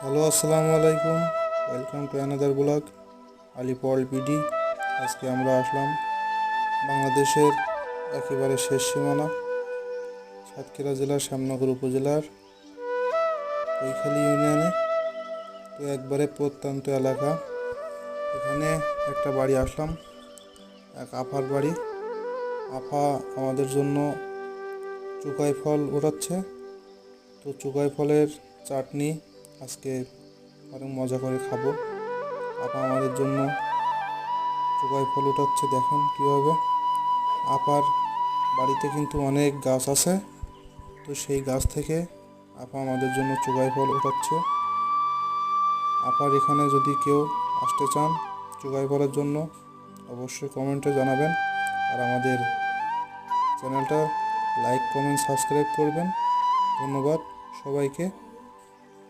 Hello, আসসালামু আলাইকুম। Welcome to another blog আলিপ ওয়ার্ল্ড পিডি। আজকে আমরা আসলাম বাংলাদেশের একেবারে শেষ সীমানা সাতক্ষীরা জেলার শ্যামনগর উপজেলার কৈখালী ইউনিয়নে। তো একবারে প্রত্যন্ত এলাকা। এখানে একটা বাড়ি আসলাম, এক আপার বাড়ি। আপা আমাদের জন্য চুকাই ফল ওঠাচ্ছে। তো চুকাই ফলের চাটনি আজকে অনেক মজা করে খাবো। আপা আমাদের জন্য চুকাই ফল উঠাচ্ছে, দেখেন কীভাবে। আপার বাড়িতে কিন্তু অনেক গাছ আছে, তো সেই গাছ থেকে আপা আমাদের জন্য চুকাই ফল উঠাচ্ছে। আপার এখানে যদি কেউ আসতে চান চুকাই ফলের জন্য, অবশ্যই কমেন্টে জানাবেন। আর আমাদের চ্যানেলটা লাইক, কমেন্ট, সাবস্ক্রাইব করবেন। ধন্যবাদ সবাইকে।